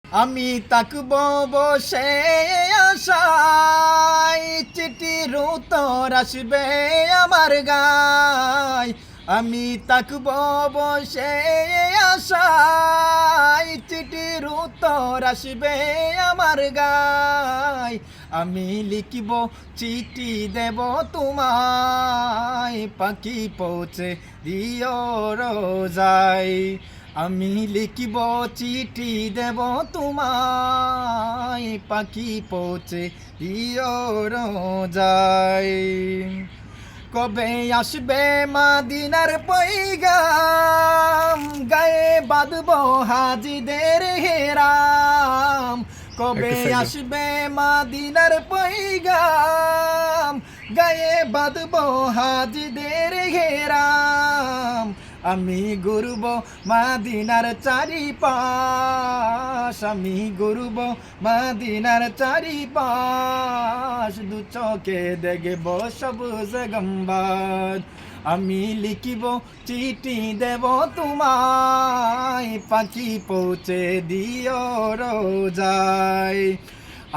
আমি তাকব বসে আশায়, চিঠির উত্তর আসবে আমার গায়। আমি তাকব বসে আশায়, চিঠির উত্তর আসবে আমার গায়। আমি লিখব চিঠি দেব তোমায়, পাখি পৌঁছে দিও রোজায়। আমি লিখব চিঠি দেব তোমায়, পাখি পৌঁছে দিও রোজায়। কবে আসবে মদিনার পয়গাম, গায়ে বাঁধব হাজিদের হেরাম। কবে আসবে মদিনার পয়গাম, গায়ে বাঁধব হাজিদের হেরাম। আমি ঘুরব মদিনার চারিপাশ, আমি ঘুরব মদিনার চারিপাশ। দু চোখে দেখব সবুজ গম্বুজ। আমি লিখিব চিঠি দেব তোমায়, পাখি পৌঁছে দিও রোজায়।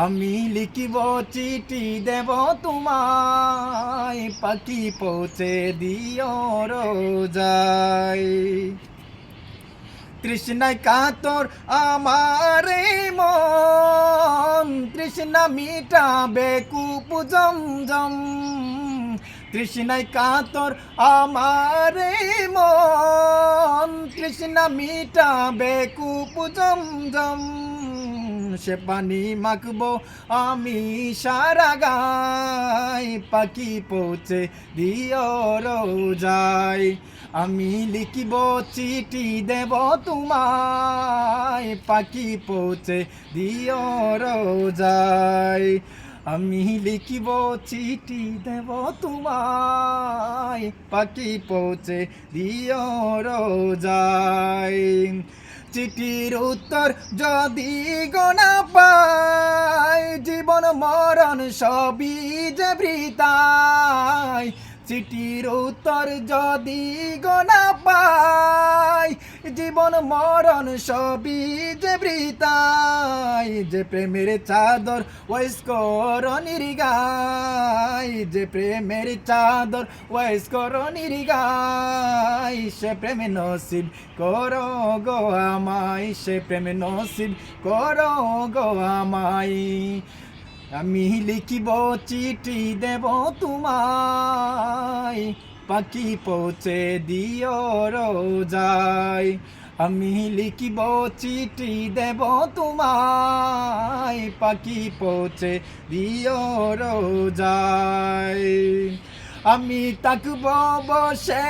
আমি লিখিব চিঠি দেব তোমায়, পাখি পৌঁছে দিও রোজায়। তৃষ্ণায় কাতর আমার মন, তৃষ্ণা মিটাবে কূপ জমজম। তৃষ্ণায় কাতর আমার মন, তৃষ্ণা মিটাবে কূপ জমজম। সে পানি মাখবো আমি সারা গায়, পাখি পৌঁছে দিও রোজায়। আমি লিখিব চিঠি দেব তোমায়, পাখি পৌঁছে দিও রোজায়। আমি লিখিব চিঠি দেব তোমায়, পাখি পৌঁছে দিও রোজায়। চিঠির উত্তর যদি গোনা পাই, জীবন মরণ সবই যে বৃথায়। চিঠির উত্তর যদি গোনা পাই, জীবন মরণ সবই যে বৃথায়। যে প্রেমের চাদর ওয়াইসকরণীর গায়, যে প্রেমের চাদর ওয়াইসকরণীর গায়। সে প্রেমে নসিব করো গো আমায়, সে প্রেমে নসিব করো গো আমায়। আমি লিখিব চিঠি দেব তোমায়, পাখি পৌঁছে দিও রোজায়। আমি লিখিব চিঠি দেব তোমায়, পাখি পৌঁছে দিও রোজায়। আমি তাকব বসে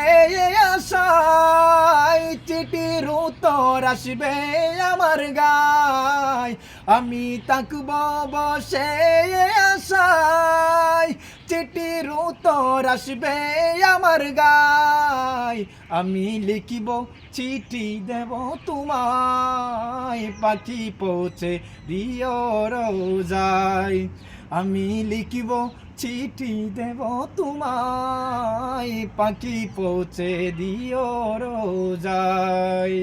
আশায়, চিঠির উত্তর আসবে আমার গায়। আমি তাকব বসে আশায়, চিঠির উত্তর আসবে আমার গায়। আমি লিখিব চিঠি দেব তোমায়, পাখি পৌঁছে দিও রোজায়। আমি লিখিব চিঠি দেব তোমায়, পাখি পৌঁছে দিও রোজায়।